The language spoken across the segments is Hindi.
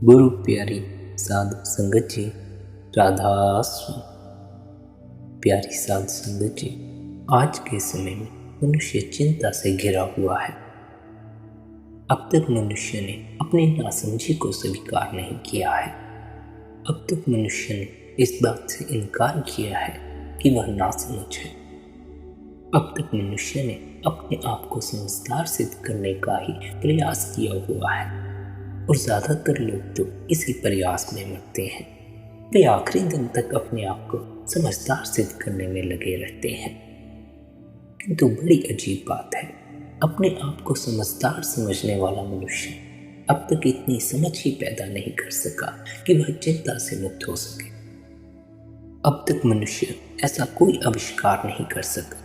गुरु प्यारी साधु संगत जी, राधास्वामी। प्यारी साधु संगत जी, आज के समय में मनुष्य चिंता से घिरा हुआ है। अब तक मनुष्य ने अपनी नासमझी को स्वीकार नहीं किया है। अब तक मनुष्य ने इस बात से इनकार किया है कि वह नासमझ है। अब तक मनुष्य ने अपने आप को समझदार सिद्ध करने का ही प्रयास किया हुआ है, और ज्यादातर लोग तो इसी प्रयास में मरते हैं। वे आखिरी दिन तक अपने आप को समझदार सिद्ध करने में लगे रहते हैं। किंतु बड़ी अजीब बात है, अपने आप को समझदार समझने वाला मनुष्य अब तक इतनी समझ ही पैदा नहीं कर सका कि वह चिंता से मुक्त हो सके। अब तक मनुष्य ऐसा कोई आविष्कार नहीं कर सका,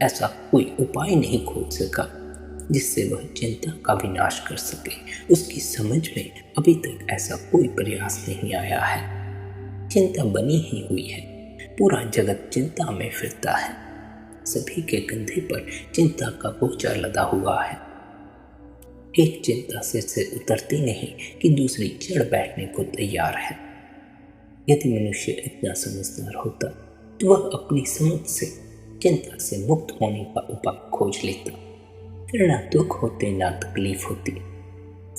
ऐसा कोई उपाय नहीं खोज सका जिससे वह चिंता का विनाश कर सके। उसकी समझ में अभी तक ऐसा कोई प्रयास नहीं आया है। चिंता बनी ही हुई है, पूरा जगत चिंता में फिरता है। सभी के कंधे पर चिंता का बोझा लदा हुआ है। एक चिंता से उतरती नहीं कि दूसरी चढ़ बैठने को तैयार है। यदि मनुष्य इतना समझदार होता तो वह अपनी समझ से चिंता से मुक्त होने का उपाय खोज लेता। फिर ना दुख होते ना तकलीफ होती,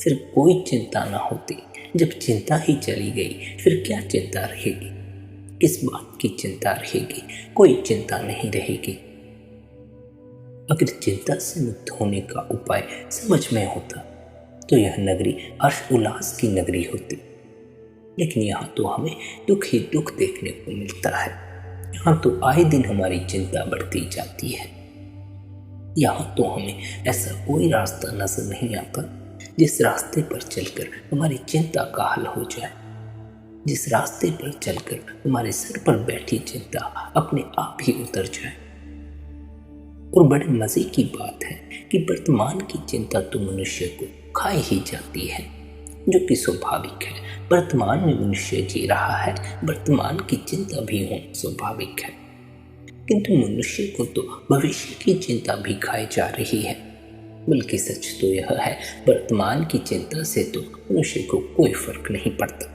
फिर कोई चिंता ना होती। जब चिंता ही चली गई फिर क्या चिंता रहेगी? किस बात की चिंता रहेगी? कोई चिंता नहीं रहेगी। अगर चिंता से मुक्त होने का उपाय समझ में होता तो यह नगरी हर्ष उल्लास की नगरी होती। लेकिन यहाँ तो हमें दुख ही दुख देखने को मिलता है। यहाँ तो आए दिन हमारी चिंता बढ़ती जाती है। यहाँ तो हमें ऐसा कोई रास्ता नजर नहीं आता जिस रास्ते पर चलकर हमारी चिंता का हल हो जाए, जिस रास्ते पर चलकर हमारे सर पर बैठी चिंता अपने आप ही उतर जाए। और बड़े मजे की बात है कि वर्तमान की चिंता तो मनुष्य को खाई ही जाती है, जो कि स्वाभाविक है। वर्तमान में मनुष्य जी रहा है, वर्तमान की चिंता भी होना स्वाभाविक है। किंतु मनुष्य को तो भविष्य की चिंता भी खाई जा रही है। बल्कि सच तो यह है, वर्तमान की चिंता से तो मनुष्य को कोई फर्क नहीं पड़ता।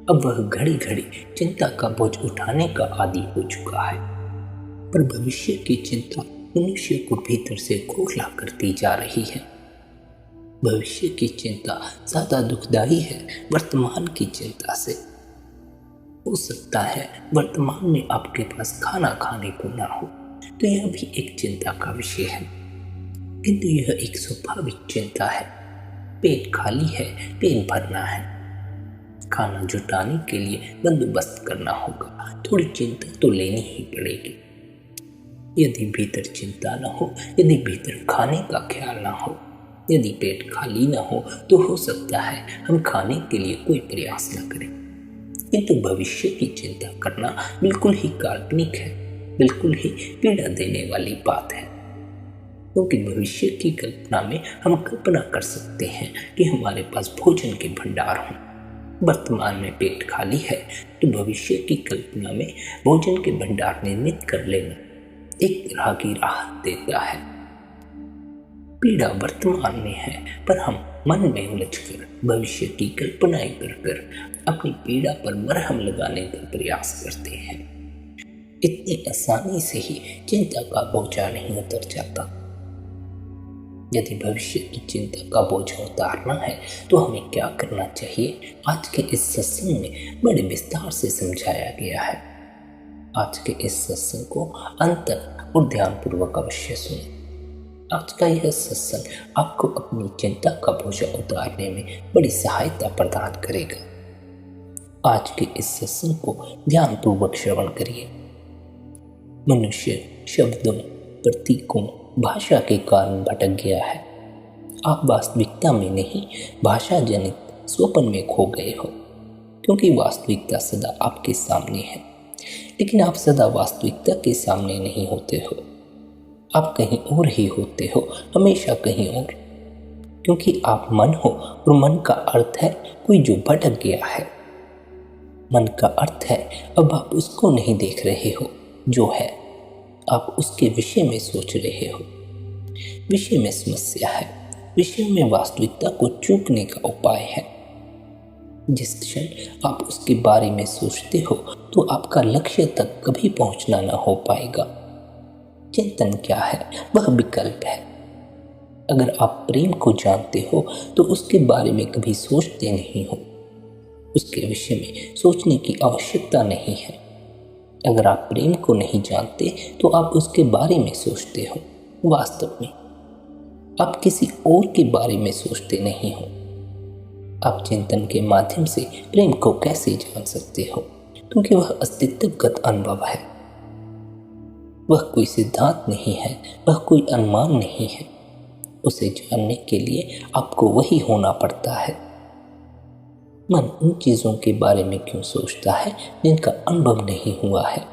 अब वह घड़ी घड़ी चिंता का बोझ उठाने का आदी हो चुका है। पर भविष्य की चिंता मनुष्य को भीतर से खोखला करती जा रही है। भविष्य की चिंता ज्यादा दुखदाई है वर्तमान की चिंता से। हो सकता है वर्तमान में आपके पास खाना खाने को ना हो, तो यह भी एक चिंता का विषय है। किंतु यह एक स्वाभाविक चिंता है। पेट खाली है, पेट भरना है, खाना जुटाने के लिए बंदोबस्त करना होगा, थोड़ी चिंता तो लेनी ही पड़ेगी। यदि भीतर चिंता न हो, यदि भीतर खाने का ख्याल ना हो, यदि पेट खाली ना हो, तो हो सकता है हम खाने के लिए कोई प्रयास न करें। किंतु भविष्य की चिंता करना बिल्कुल ही काल्पनिक है, बिल्कुल ही पीड़ा देने वाली बात है। क्योंकि भविष्य की कल्पना में हम कल्पना कर सकते हैं कि हमारे पास भोजन के भंडार हों। वर्तमान में पेट खाली है तो भविष्य की कल्पना में भोजन के भंडार निर्मित कर लेना एक तरह की राहत देता है। पीड़ा वर्तमान में है, पर हम मन में उलझकर भविष्य की कल्पनाएं कर अपनी पीड़ा पर मरहम लगाने का प्रयास करते हैं। इतनी आसानी से ही चिंता का बोझा नहीं उतर जाता। यदि भविष्य की चिंता का बोझा उतारना है तो हमें क्या करना चाहिए, आज के इस सत्संग में बड़े विस्तार से समझाया गया है। आज के इस सत्संग को अंत तक और ध्यानपूर्वक अवश्य सुनें। आज का यह सत्संग आपको अपनी चिंता का बोझा उतारने में बड़ी सहायता प्रदान करेगा। आज के इस सत्संग को ध्यानपूर्वक श्रवण करिए। मनुष्य शब्दों, प्रतीकों, भाषा के कारण भटक गया है। आप वास्तविकता में नहीं, भाषा जनित स्वप्न में खो गए हो, क्योंकि वास्तविकता सदा आपके सामने है। लेकिन आप सदा वास्तविकता के सामने नहीं होते हो, आप कहीं और ही होते हो, हमेशा कहीं और। क्योंकि आप मन हो, और मन का अर्थ है कोई जो भटक गया है। मन का अर्थ है अब आप उसको नहीं देख रहे हो जो है, आप उसके विषय में सोच रहे हो। विषय में समस्या है, विषय में वास्तविकता को चूकने का उपाय है। जिस क्षण आप उसके बारे में सोचते हो तो आपका लक्ष्य तक कभी पहुंचना ना हो पाएगा। चिंतन क्या है? वह विकल्प है। अगर आप प्रेम को जानते हो तो उसके बारे में कभी सोचते नहीं हो। उसके विषय में सोचने की आवश्यकता नहीं है। अगर आप प्रेम को नहीं जानते तो आप उसके बारे में सोचते हो। वास्तव में आप किसी और के बारे में सोचते नहीं हो। आप चिंतन के माध्यम से प्रेम को कैसे जान सकते हो? क्योंकि वह अस्तित्वगत अनुभव है। वह कोई सिद्धांत नहीं है, वह कोई अनुमान नहीं है। उसे जानने के लिए आपको वही होना पड़ता है। मन उन चीज़ों के बारे में क्यों सोचता है जिनका अनुभव नहीं हुआ है?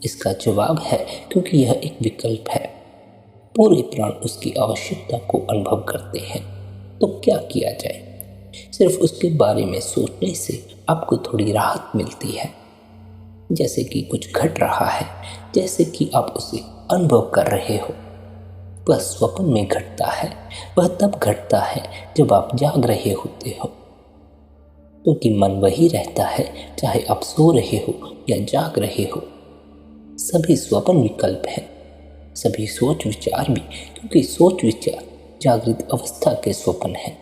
इसका जवाब है क्योंकि यह एक विकल्प है। पूरे प्राण उसकी आवश्यकता को अनुभव करते हैं। तो क्या किया जाए? सिर्फ उसके बारे में सोचने से आपको थोड़ी राहत मिलती है, जैसे कि कुछ घट रहा है, जैसे कि आप उसे अनुभव कर रहे हो। वह स्वप्न में घटता है, वह तब घटता है जब आप जाग रहे होते हो, क्योंकि मन वही रहता है चाहे आप सो रहे हो या जाग रहे हो। सभी स्वप्न विकल्प हैं, सभी सोच विचार भी, क्योंकि सोच विचार जागृत अवस्था के स्वप्न है।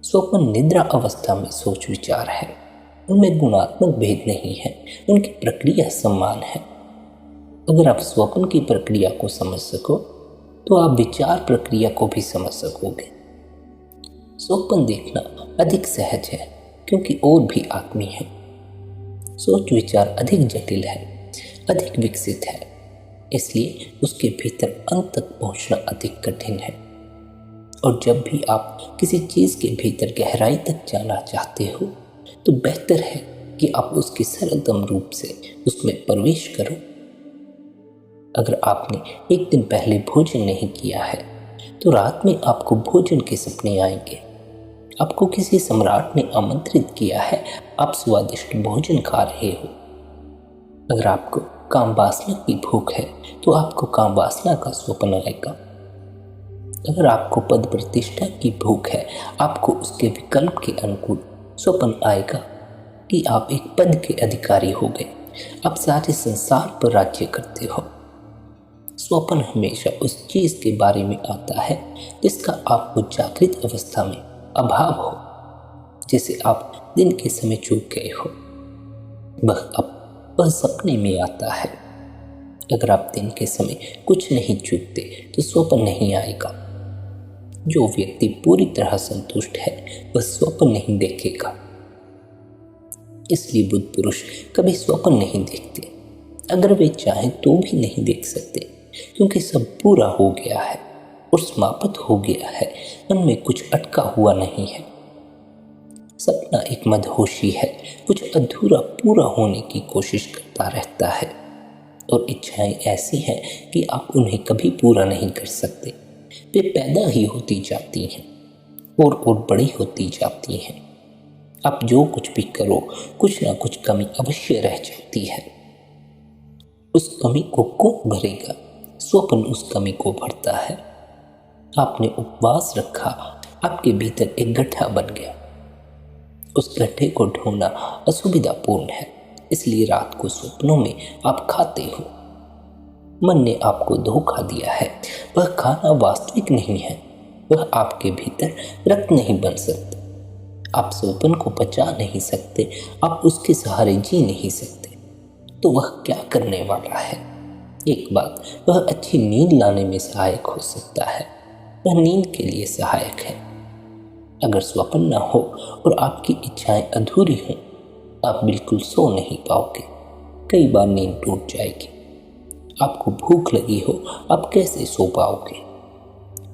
स्वप्न निद्रा अवस्था में सोच विचार है। उनमें गुणात्मक भेद नहीं है, उनकी प्रक्रिया समान है। अगर आप स्वप्न की प्रक्रिया को समझ सको तो आप विचार प्रक्रिया को भी समझ सकोगे। स्वप्न देखना अधिक सहज है क्योंकि और भी आत्मीय है। सोच विचार अधिक जटिल है, अधिक विकसित है, इसलिए उसके भीतर अंत तक पहुंचना अधिक कठिन है। और जब भी आप किसी चीज़ के भीतर गहराई तक जाना चाहते हो तो बेहतर है कि आप उसके सरलतम रूप से उसमें प्रवेश करो। अगर आपने एक दिन पहले भोजन नहीं किया है तो रात में आपको भोजन के सपने आएंगे। आपको किसी सम्राट ने आमंत्रित किया है, आप स्वादिष्ट भोजन खा रहे हो। अगर आपको काम वासना की भूख है तो आपको काम वासना का स्वप्न आएगा। अगर आपको पद प्रतिष्ठा की भूख है, आपको उसके विकल्प के अनुकूल स्वप्न आएगा कि आप एक पद के अधिकारी हो गए, आप सारे संसार पर राज्य करते हो। स्वप्न हमेशा उस चीज़ के बारे में आता है जिसका आपको जागृत अवस्था में अभाव हो, जिसे आप दिन के समय चूक गए हो। वह सपने में आता है। अगर आप दिन के समय कुछ नहीं चूकते तो स्वप्न नहीं आएगा। जो व्यक्ति पूरी तरह संतुष्ट है वह स्वप्न नहीं देखेगा। इसलिए बुद्ध पुरुष कभी स्वप्न नहीं देखते। अगर वे चाहें तो भी नहीं देख सकते, क्योंकि सब पूरा हो गया है और समाप्त हो गया है। उनमें कुछ अटका हुआ नहीं है। सपना एक मदहोशी है, कुछ अधूरा पूरा होने की कोशिश करता रहता है। और इच्छाएं ऐसी हैं कि आप उन्हें कभी पूरा नहीं कर सकते। वे पैदा ही होती जाती हैं और बड़ी होती जाती हैं। आप जो कुछ भी करो, कुछ ना कुछ कमी अवश्य रह जाती है। उस कमी को कौन भरेगा? स्वप्न उस कमी को भरता है। आपने उपवास रखा, आपके भीतर एक गड्ढा बन गया। उस गड्ढे को ढूंढना असुविधापूर्ण है, इसलिए रात को सपनों में आप खाते हो। मन ने आपको धोखा दिया है। वह खाना वास्तविक नहीं है, वह आपके भीतर रक्त नहीं बन सकता। आप स्वप्न को पचा नहीं सकते, आप उसके सहारे जी नहीं सकते। तो वह क्या करने वाला है? एक बात, वह अच्छी नींद लाने में सहायक हो सकता है। वह नींद के लिए सहायक है। अगर स्वप्न न हो और आपकी इच्छाएं अधूरी हों, आप बिल्कुल सो नहीं पाओगे। कई बार नींद टूट जाएगी। आपको भूख लगी हो, आप कैसे सो पाओगे?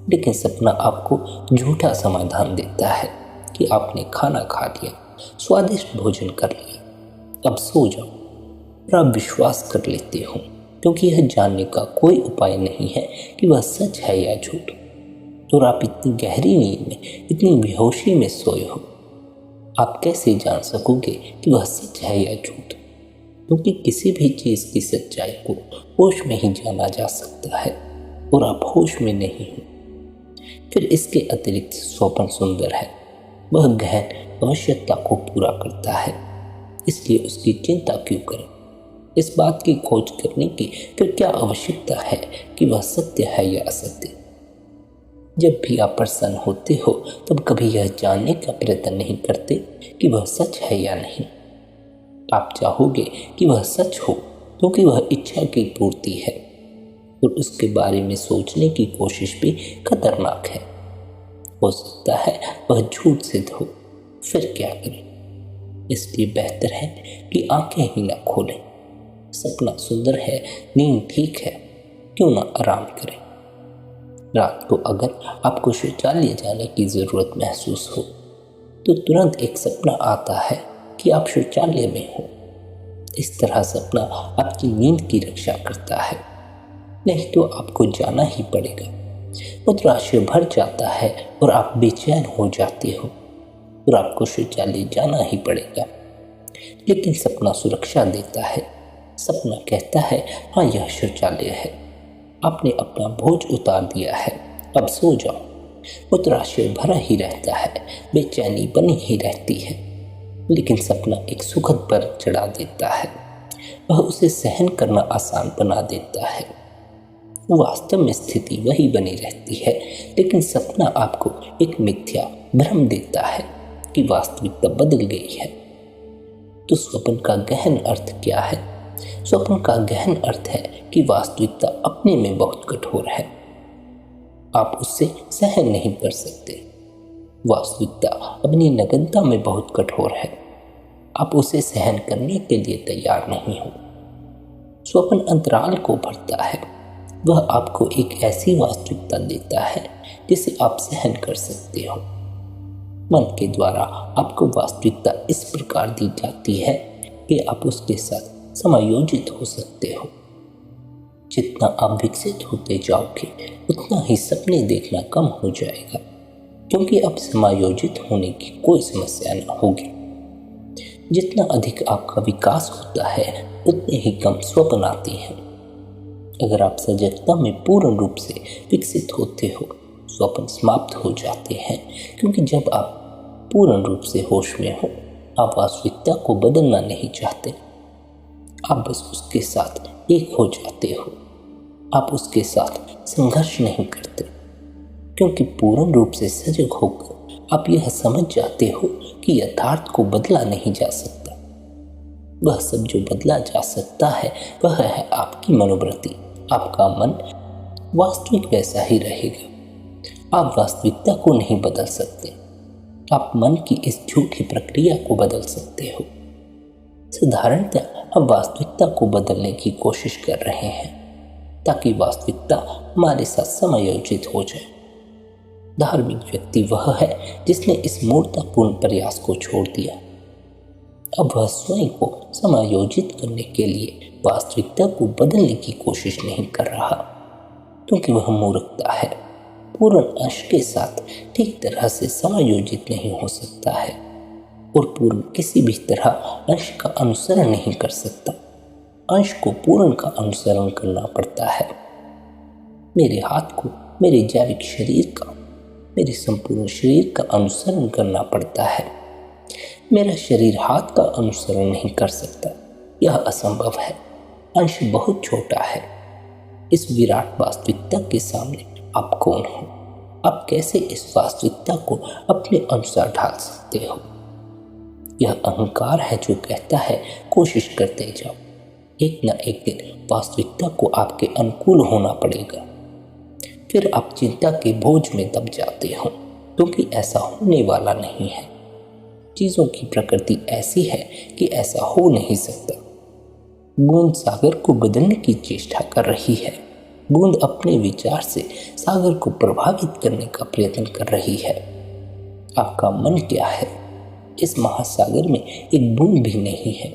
लेकिन सपना आपको झूठा समाधान देता है कि आपने खाना खा लिया, स्वादिष्ट भोजन कर लिया, अब सो जाओ। और आप विश्वास कर लेते हो, क्योंकि यह जानने का कोई उपाय नहीं है कि वह सच है या झूठ। और आप इतनी गहरी नींद में, इतनी बेहोशी में सोए हो, आप कैसे जान सकोगे कि वह सच है या झूठ? क्योंकि किसी भी चीज़ की सच्चाई को होश में ही जाना जा सकता है और आप होश में नहीं हो। फिर इसके अतिरिक्त स्वप्न सुंदर है। वह गहन आवश्यकता को पूरा करता है, इसलिए उसकी चिंता क्यों करें? इस बात की खोज करने की फिर क्या आवश्यकता है कि वह सत्य है या असत्य? जब भी आप प्रसन्न होते हो तब कभी यह जानने का प्रयत्न नहीं करते कि वह सच है या नहीं। आप चाहोगे कि वह सच हो क्योंकि वह इच्छा की पूर्ति है, और उसके बारे में सोचने की कोशिश भी खतरनाक है। हो सकता है वह झूठ सिद्ध हो, फिर क्या करें? इसलिए बेहतर है कि आंखें ही ना खोलें। सपना सुंदर है, नींद ठीक है, क्यों ना आराम करें। रात को अगर आपको शौचालय जाने की ज़रूरत महसूस हो तो तुरंत एक सपना आता है कि आप शौचालय में हो। इस तरह सपना आपकी नींद की रक्षा करता है, नहीं तो आपको जाना ही पड़ेगा। मूत्राशय भर जाता है और आप बेचैन हो जाते हो और आपको शौचालय जाना ही पड़ेगा। लेकिन सपना सुरक्षा देता है। सपना कहता है, हाँ यह शौचालय है, आपने अपना बोझ उतार दिया है, अब सो जाओ। मूत्राशय भरा ही रहता है, बेचैनी बनी ही रहती है, लेकिन सपना एक सुखद पर चढ़ा देता है। वह उसे सहन करना आसान बना देता है। वास्तव में स्थिति वही बनी रहती है, लेकिन सपना आपको एक मिथ्या भ्रम देता है कि वास्तविकता बदल गई है। तो स्वप्न का गहन अर्थ क्या है? स्वप्न का गहन अर्थ है कि वास्तविकता अपने में बहुत कठोर है, आप उससे सहन नहीं कर सकते। वास्तविकता अपनी नग्नता में बहुत कठोर है, आप उसे सहन करने के लिए तैयार नहीं हो। स्वप्न अंतराल को भरता है, वह आपको एक ऐसी वास्तविकता देता है जिसे आप सहन कर सकते हो। मन के द्वारा आपको वास्तविकता इस प्रकार दी जाती है कि आप उसके साथ समायोजित हो सकते हो। जितना आप विकसित होते जाओगे उतना ही सपने देखना कम हो जाएगा, क्योंकि अब समायोजित होने की कोई समस्या न होगी। जितना अधिक आपका विकास होता है उतने ही कम स्वप्न आते हैं। अगर आप सजगता में पूर्ण रूप से विकसित होते हो, स्वप्न समाप्त हो जाते हैं, क्योंकि जब आप पूर्ण रूप से होश में हो, आप वास्तविकता को बदलना नहीं चाहते, आप बस उसके साथ एक हो जाते हो। आप उसके साथ संघर्ष नहीं करते, क्योंकि पूर्ण रूप से सजग होकर आप यह समझ जाते हो कि यथार्थ को बदला नहीं जा सकता। वह सब जो बदला जा सकता है वह है आपकी मनोवृत्ति। आपका मन वास्तविक वैसा ही रहेगा। आप वास्तविकता को नहीं बदल सकते, आप मन की इस झूठी प्रक्रिया को बदल सकते हो। साधारणतः हम वास्तविकता को बदलने की कोशिश कर रहे हैं ताकि वास्तविकता हमारे साथ समायोजित हो जाए। धार्मिक व्यक्ति वह है जिसने इस मूर्खतापूर्ण प्रयास को छोड़ दिया। अब वह स्वयं को समायोजित करने के लिए वास्तविकता को बदलने की कोशिश नहीं कर रहा, क्योंकि वह मूर्खता है। पूर्ण अंश के साथ ठीक तरह से समायोजित नहीं हो सकता है, और पूर्ण किसी भी तरह अंश का अनुसरण नहीं कर सकता। अंश को पूर्ण का अनुसरण करना पड़ता है। मेरे हाथ को मेरे जैविक शरीर का, मेरे संपूर्ण शरीर का अनुसरण करना पड़ता है। मेरा शरीर हाथ का अनुसरण नहीं कर सकता, यह असंभव है। अंश बहुत छोटा है। इस विराट वास्तविकता के सामने आप कौन हो? आप कैसे इस वास्तविकता को अपने अनुसार ढाल सकते हो? यह अहंकार है जो कहता है क्योशिश करते जाओ, एक न एक दिन वास्तविकता को आपके अनुकूल होना पड़ेगा। फिर आप चिंता के बोझ में दब जाते हो, क्योंकि ऐसा होने वाला नहीं है। चीज़ों की प्रकृति ऐसी है कि ऐसा हो नहीं सकता। बूंद सागर को बदलने की चेष्टा कर रही है। बूंद अपने विचार से सागर को प्रभावित करने का प्रयत्न कर रही है। आपका मन क्या है? इस महासागर में एक बूंद भी नहीं है,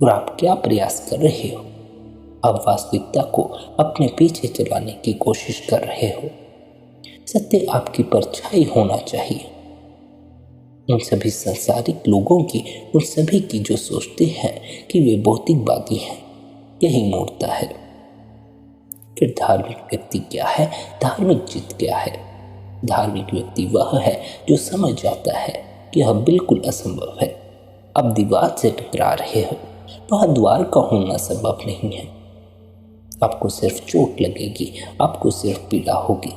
और आप क्या प्रयास कर रहे हो? आप वास्तविकता को अपने पीछे चलाने की कोशिश कर रहे हो। सत्य आपकी परछाई होना चाहिए। उन सभी संसारिक लोगों की, उन सभी की जो सोचते हैं कि वे भौतिकवादी हैं, यही मूर्खता है। फिर धार्मिक व्यक्ति क्या है? धार्मिक चित्त क्या है? धार्मिक व्यक्ति वह है जो समझ जाता है कि यह बिल्कुल असंभव है। अब दीवार से टकरा रहे हो, वह द्वार का होना संभव नहीं है। आपको सिर्फ चोट लगेगी, आपको सिर्फ पीड़ा होगी,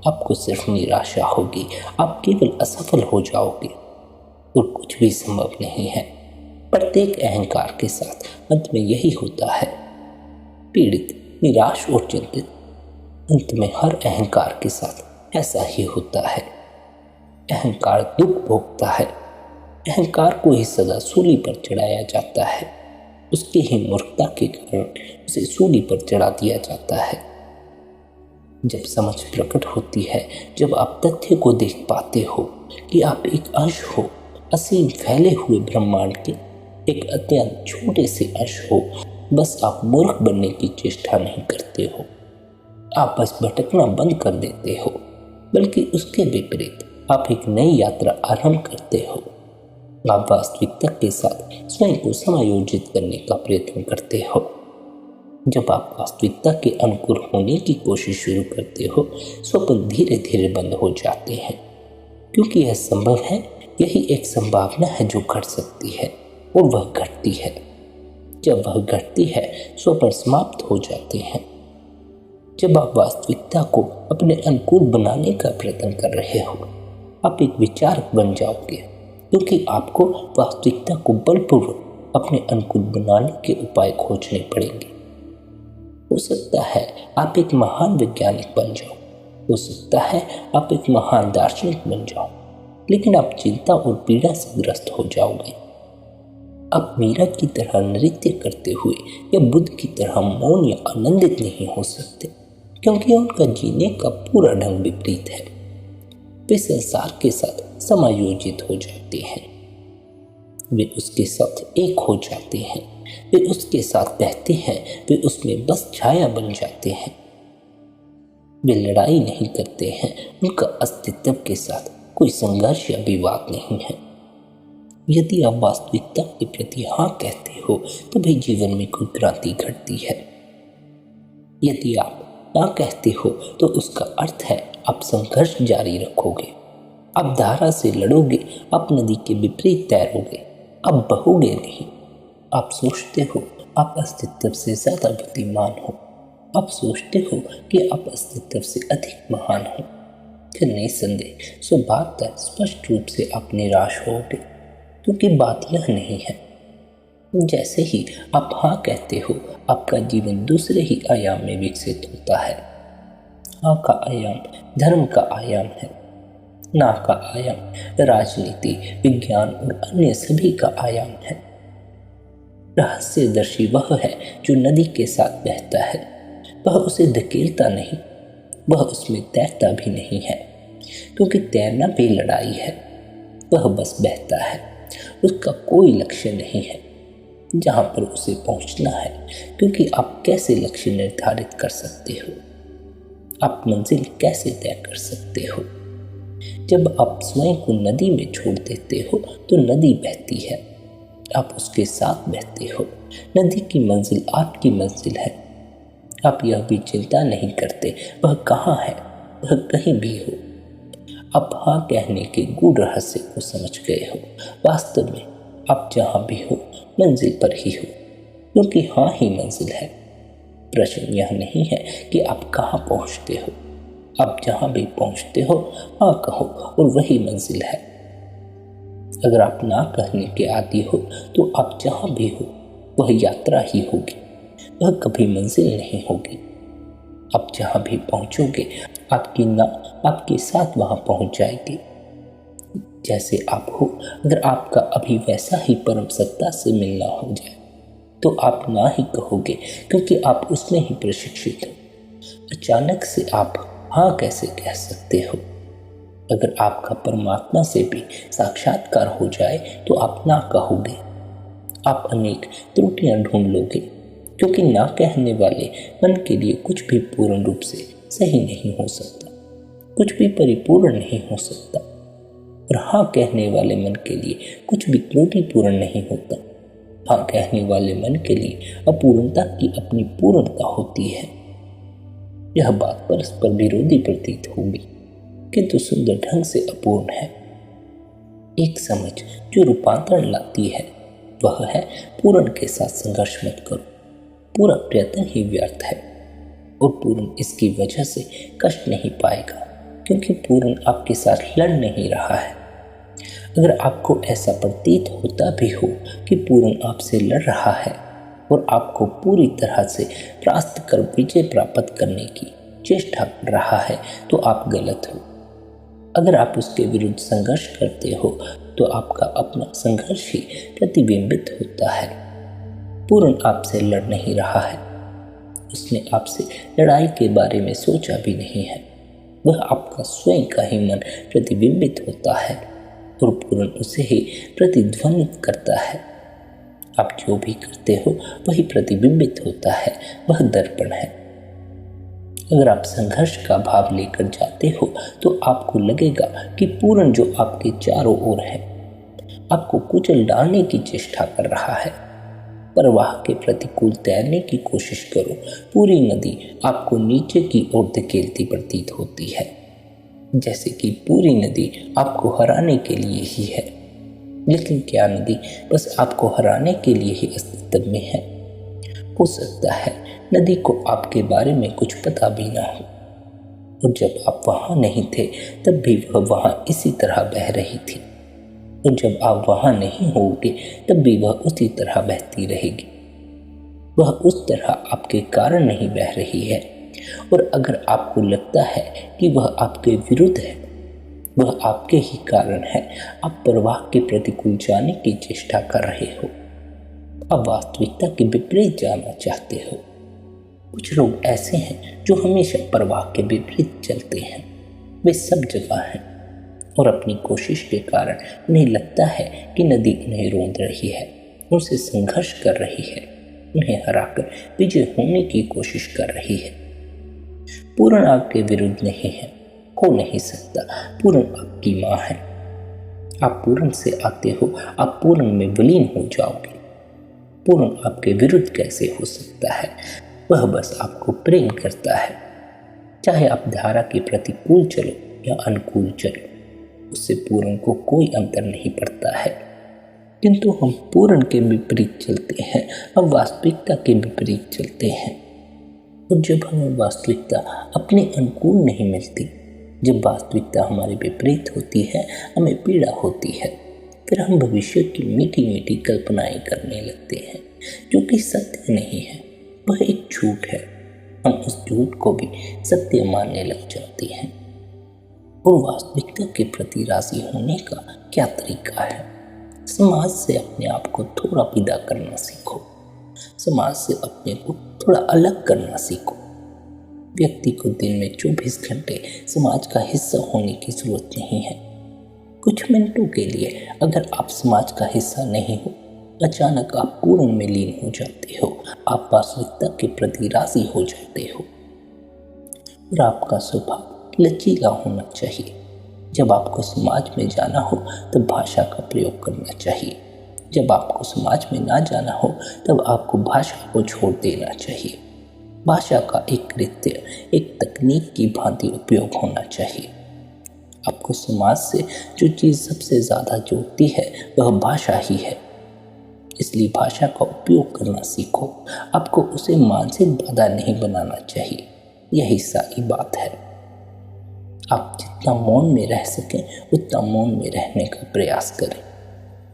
आपको सिर्फ निराशा होगी, आप केवल असफल हो जाओगे और कुछ भी संभव नहीं है। प्रत्येक अहंकार के साथ अंत में यही होता है। पीड़ित, निराश और चिंतित, अंत में हर अहंकार के साथ ऐसा ही होता है। अहंकार दुख भोगता है। अहंकार को ही सदा सूली पर चढ़ाया जाता है। उसकी ही मूर्खता के कारण उसे सूली पर चढ़ा दिया जाता है। जब समझ प्रकट होती है, जब आप तथ्य को देख पाते हो कि आप एक अंश हो असीम फैले हुए ब्रह्मांड के, एक अत्यंत छोटे से अंश हो, बस आप मूर्ख बनने की चेष्टा नहीं करते हो, आप बस भटकना बंद कर देते हो, बल्कि उसके विपरीत आप एक नई यात्रा आरंभ करते हो। आप वास्तविकता के साथ स्वयं को समायोजित करने का प्रयत्न करते हो। जब आप वास्तविकता के अनुकूल होने की कोशिश शुरू करते हो, स्वप्न धीरे धीरे बंद हो जाते हैं, क्योंकि यह संभव है, यही एक संभावना है जो घट सकती है और वह घटती है। जब वह घटती है, स्वप्न समाप्त हो जाते हैं। जब आप वास्तविकता को अपने अनुकूल बनाने का प्रयत्न कर रहे हो, आप एक विचारक बन जाओगे, क्योंकि आपको वास्तविकता को बलपूर्वक अपने अनुकूल बनाने के उपाय खोजने पड़ेंगे। हो सकता है आप एक महान वैज्ञानिक बन जाओ, हो सकता है आप एक महान दार्शनिक बन जाओ, लेकिन आप चिंता और पीड़ा से ग्रस्त हो जाओगे। आप मीरा की तरह नृत्य करते हुए या बुद्ध की तरह मौन या आनंदित नहीं हो सकते, क्योंकि उनका जीने का पूरा ढंग विपरीत है। वे संसार के साथ समायोजित हो जाते हैं, वे उसके साथ एक हो जाते हैं, वे उसके साथ बहते हैं, वे उसमें बस छाया बन जाते हैं। वे लड़ाई नहीं करते हैं, उनका अस्तित्व के साथ कोई संघर्ष या विवाद नहीं है। यदि आप वास्तविकता के प्रति हाँ कहते हो, तो भी जीवन में कोई क्रांति घटती है। यदि आप ना कहते हो, तो उसका अर्थ है आप संघर्ष जारी रखोगे, आप धारा से लड़ोगे, आप नदी के विपरीत तैरोगे, आप बहोगे नहीं। आप सोचते हो आप अस्तित्व से ज्यादा बुद्धिमान हो, आप सोचते हो कि आप अस्तित्व से अधिक महान हो। फिर निसंदेह सो बात तक स्पष्ट रूप से आप निराश होगे, क्योंकि बात यह नहीं है। जैसे ही आप हाँ कहते हो, आपका जीवन दूसरे ही आयाम में विकसित होता है। हाँ का आयाम धर्म का आयाम है, ना का आयाम राजनीति, विज्ञान और अन्य सभी का आयाम है। रहस्यदर्शी वह है जो नदी के साथ बहता है, वह उसे धकेलता नहीं, वह उसमें तैरता भी नहीं है, क्योंकि तैरना भी लड़ाई है। वह बस बहता है, उसका कोई लक्ष्य नहीं है जहां पर उसे पहुंचना है, क्योंकि आप कैसे लक्ष्य निर्धारित कर सकते हो, आप मंजिल कैसे तय कर सकते हो। जब आप स्वयं को नदी में छोड़ देते हो, तो नदी बहती है, आप उसके साथ बहते हो। नदी की मंजिल आपकी मंजिल है। आप यह भी चिंता नहीं करते वह कहाँ है, वह कहीं भी हो। आप हाँ कहने के गूढ़ रहस्य को समझ गए हो। वास्तव में आप जहाँ भी हो मंजिल पर ही हो, क्योंकि हाँ ही मंजिल है। प्रश्न यह नहीं है कि आप कहाँ पहुँचते हो, आप जहाँ भी पहुँचते हो हाँ कहो और वही मंजिल है। अगर आप ना कहने के आदी हो, तो आप जहाँ भी हो वह यात्रा ही होगी, वह कभी मंजिल नहीं होगी। आप जहाँ भी पहुँचोगे, आपकी ना आपके साथ वहाँ पहुँच जाएगी। जैसे आप हो, अगर आपका अभी वैसा ही परम सत्ता से मिलना हो जाए, तो आप ना ही कहोगे, क्योंकि आप उसमें ही प्रशिक्षित हो। अचानक से आप हाँ कैसे कह सकते हो? अगर आपका परमात्मा से भी साक्षात्कार हो जाए, तो आप ना कहोगे। आप अनेक त्रुटियां ढूंढ लोगे, क्योंकि ना कहने वाले मन के लिए कुछ भी पूर्ण रूप से सही नहीं हो सकता, कुछ भी परिपूर्ण नहीं हो सकता। और हाँ कहने वाले मन के लिए कुछ भी त्रुटिपूर्ण नहीं होता। हाँ कहने वाले मन के लिए अपूर्णता की अपनी पूर्णता होती है। यह बात परस्पर विरोधी प्रतीत होगी, किंतु सुंदर ढंग से अपूर्ण है। एक समझ जो रूपांतरण लाती है वह है पूर्ण के साथ संघर्ष मत करो, पूरा प्रयत्न ही व्यर्थ है और पूर्ण इसकी वजह से कष्ट नहीं पाएगा क्योंकि पूर्ण आपके साथ लड़ नहीं रहा है। अगर आपको ऐसा प्रतीत होता भी हो कि पूर्ण आपसे लड़ रहा है और आपको पूरी तरह से परास्त कर विजय प्राप्त करने की चेष्टा कर रहा है तो आप गलत हो। अगर आप उसके विरुद्ध संघर्ष करते हो तो आपका अपना संघर्ष ही प्रतिबिंबित होता है। पूर्ण आपसे लड़ नहीं रहा है, उसने आपसे लड़ाई के बारे में सोचा भी नहीं है। वह आपका स्वयं का ही मन प्रतिबिंबित होता है और पूर्ण उसे ही प्रतिध्वनित करता है। आप जो भी करते हो वही प्रतिबिंबित होता है, वह दर्पण है। अगर आप संघर्ष का भाव लेकर जाते हो तो आपको लगेगा कि पूर्ण जो आपके चारों ओर है आपको कुचल डालने की चेष्टा कर रहा है। प्रवाह के प्रतिकूल तैरने की कोशिश करो, पूरी नदी आपको नीचे की ओर धकेलती प्रतीत होती है, जैसे कि पूरी नदी आपको हराने के लिए ही है। लेकिन क्या नदी बस आपको हराने के लिए ही अस्तित्व में है? हो सकता है नदी को आपके बारे में कुछ पता भी ना हो और जब आप वहाँ नहीं थे तब भी वह वहाँ इसी तरह बह रही थी और जब आप वहाँ नहीं होगे तब भी वह उसी तरह बहती रहेगी। वह उस तरह आपके कारण नहीं बह रही है और अगर आपको लगता है कि वह आपके विरुद्ध है, वह आपके ही कारण है। आप प्रवाह के प्रतिकूल जाने की चेष्टा कर रहे हो, आप वास्तविकता के विपरीत जाना चाहते हो। कुछ लोग ऐसे हैं जो हमेशा प्रवाह के विपरीत चलते हैं। वे सब जगह हैं और अपनी कोशिश के कारण उन्हें लगता है कि नदी उन्हें रोंद रही है, उनसे संघर्ष कर रही है, उन्हें हराकर विजय होने की कोशिश कर रही है। पूर्ण आपके विरुद्ध नहीं है, हो नहीं सकता। पूर्ण आपकी माँ है। आप पूर्ण से आते हो, आप पूर्ण में विलीन हो जाओगे। पूर्ण आपके विरुद्ध कैसे हो सकता है? वह बस आपको प्रेम करता है। चाहे आप धारा के प्रतिकूल चलो या अनुकूल चलो, उससे पूर्ण को कोई अंतर नहीं पड़ता है। किंतु हम पूर्ण के विपरीत चलते हैं, हम वास्तविकता के विपरीत चलते हैं। और जब हमें वास्तविकता अपने अनुकूल नहीं मिलती, जब वास्तविकता हमारे विपरीत होती है, हमें पीड़ा होती है। फिर हम भविष्य की मीठी मीठी कल्पनाएं करने लगते हैं जो कि सत्य नहीं है, वह एक झूठ है। हम उस झूठ को भी सत्य मानने लग जाते हैं। और वास्तविकता के प्रति राजी होने का क्या तरीका है? समाज से अपने आप को थोड़ा विदा करना सीखो, समाज से अपने को थोड़ा अलग करना सीखो। व्यक्ति को दिन में 24 घंटे समाज का हिस्सा होने की जरूरत नहीं है। कुछ मिनटों के लिए अगर आप समाज का हिस्सा नहीं हो, अचानक आप पूर्ण में लीन हो जाते हो, आप वास्तविकता के प्रति राजी हो जाते हो। और आपका स्वभाव लचीला होना चाहिए। जब आपको समाज में जाना हो तब भाषा का प्रयोग करना चाहिए, जब आपको समाज में ना जाना हो तब आपको भाषा को छोड़ देना चाहिए। भाषा का एक कृत्य, एक तकनीक की भांति उपयोग होना चाहिए। आपको समाज से जो चीज़ सबसे ज़्यादा जोड़ती है वह भाषा ही है, इसलिए भाषा का उपयोग करना सीखो। आपको उसे मानसिक बाधा नहीं बनाना चाहिए, यही सारी बात है। आप जितना मौन में रह सकें उतना मौन में रहने का प्रयास करें।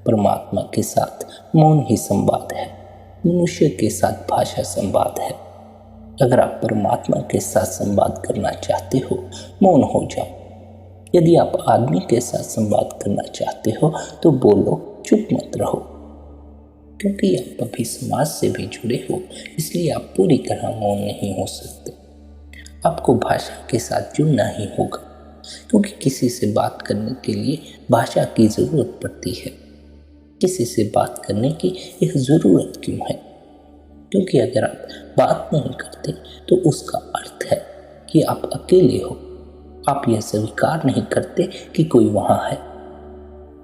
परमात्मा के साथ मौन ही संवाद है, मनुष्य के साथ भाषा संवाद है। अगर आप परमात्मा के साथ संवाद करना चाहते हो, मौन हो जाओ। यदि आप आदमी के साथ संवाद करना चाहते हो तो बोलो, चुप मत रहो। क्योंकि आप अभी समाज से भी जुड़े हो, इसलिए आप पूरी तरह मौन नहीं हो सकते। आपको भाषा के साथ जुड़ना ही होगा, क्योंकि किसी से बात करने के लिए भाषा की ज़रूरत पड़ती है। किसी से बात करने की यह ज़रूरत क्यों है? क्योंकि अगर आप बात नहीं करते तो उसका अर्थ है कि आप अकेले हो। आप यह स्वीकार नहीं करते कि कोई वहाँ है।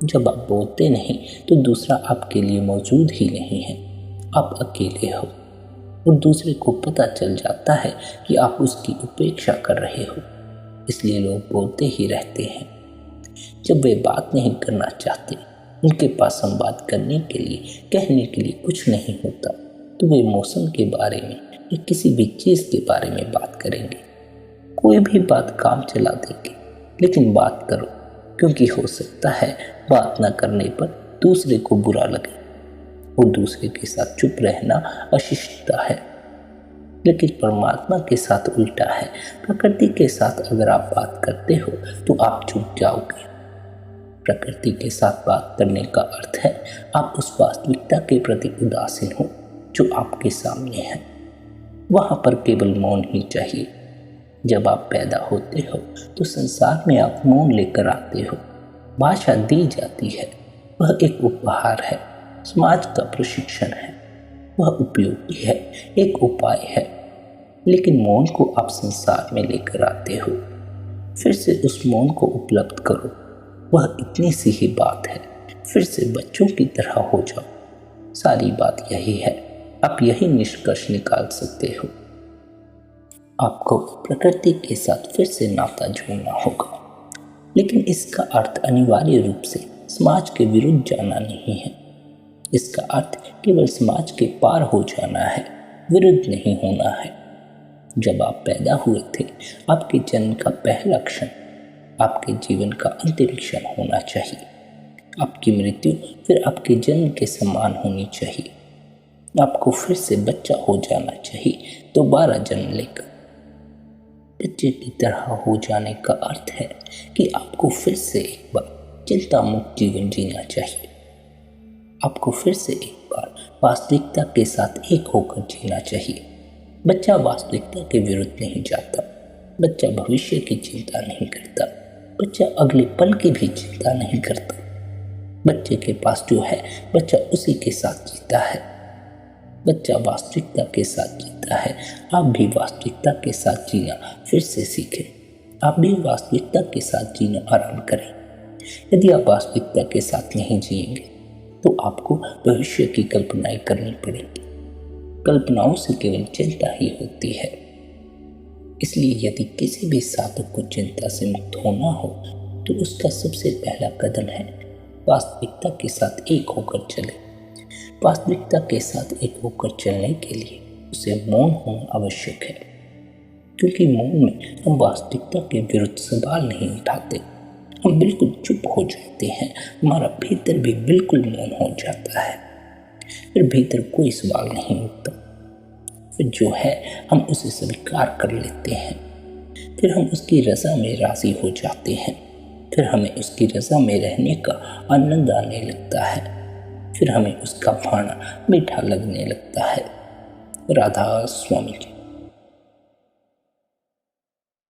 जब आप बोलते नहीं तो दूसरा आपके लिए मौजूद ही नहीं है। आप अकेले हो और दूसरे को पता चल जाता है कि आप उसकी उपेक्षा कर रहे हो, इसलिए लोग बोलते ही रहते हैं। जब वे बात नहीं करना चाहते, उनके पास संवाद करने के लिए, कहने के लिए कुछ नहीं होता, तो वे मौसम के बारे में या किसी भी चीज़ के बारे में बात करेंगे। कोई भी बात काम चला देंगे, लेकिन बात करो, क्योंकि हो सकता है बात न करने पर दूसरे को बुरा लगे और दूसरे के साथ चुप रहना अशिष्टता है। लेकिन परमात्मा के साथ उल्टा है। प्रकृति के साथ अगर आप बात करते हो तो आप चुप जाओगे। प्रकृति के साथ बात करने का अर्थ है आप उस वास्तविकता के प्रति उदासीन हो जो आपके सामने है। वहाँ पर केवल मौन ही चाहिए। जब आप पैदा होते हो तो संसार में आप मौन लेकर आते हो। भाषा दी जाती है, वह एक उपहार है, समाज का प्रशिक्षण है, वह उपयोगी है, एक उपाय है। लेकिन मौन को आप संसार में लेकर आते हो। फिर से उस मौन को उपलब्ध करो, वह इतनी सी ही बात है। फिर से बच्चों की तरह हो जाओ। सारी बात यही है। आप यही निष्कर्ष निकाल सकते हो। आपको प्रकृति के साथ फिर से नाता जोड़ना होगा, लेकिन इसका अर्थ अनिवार्य रूप से समाज के विरुद्ध जाना नहीं है। इसका अर्थ केवल समाज के पार हो जाना है, विरुद्ध नहीं होना है। जब आप पैदा हुए थे, आपके जन्म का पहला क्षण आपके जीवन का अंतिम क्षण होना चाहिए। आपकी मृत्यु फिर आपके जन्म के समान होनी चाहिए। आपको फिर से बच्चा हो जाना चाहिए, दोबारा जन्म लेकर। बच्चे की तरह हो जाने का अर्थ है कि आपको फिर से एक बार चिंता मुक्त जीवन जीना चाहिए। आपको फिर से एक बार वास्तविकता के साथ एक होकर जीना चाहिए। बच्चा वास्तविकता के विरुद्ध नहीं जाता। बच्चा भविष्य की चिंता नहीं करता। बच्चा अगले पल की भी चिंता नहीं करता। बच्चे के पास जो है, बच्चा उसी के साथ जीता है। बच्चा वास्तविकता के साथ जीता है। आप भी वास्तविकता के साथ जीना फिर से सीखें। आप भी वास्तविकता के साथ जीना आरंभ करें। यदि आप वास्तविकता के साथ नहीं जिएंगे तो आपको भविष्य की कल्पनाएं करनी पड़ेगी। कल्पनाओं से केवल चिंता ही होती है। इसलिए यदि किसी भी साधक को चिंता से मुक्त होना हो तो उसका सबसे पहला कदम है वास्तविकता के साथ एक होकर चले। वास्तविकता के साथ एक होकर चलने के लिए उसे मौन होना आवश्यक है, क्योंकि मौन में हम वास्तविकता के विरुद्ध सवाल नहीं उठाते। हम बिल्कुल चुप हो जाते हैं। हमारा भीतर भी बिल्कुल मौन हो जाता है। फिर भीतर कोई सवाल नहीं उठता। फिर जो है हम उसे स्वीकार कर लेते हैं। फिर हम उसकी रज़ा में राज़ी हो जाते हैं। फिर हमें उसकी रज़ा में रहने का आनंद आने लगता है। फिर हमें उसका भाना मीठा लगने लगता है। राधा स्वामी।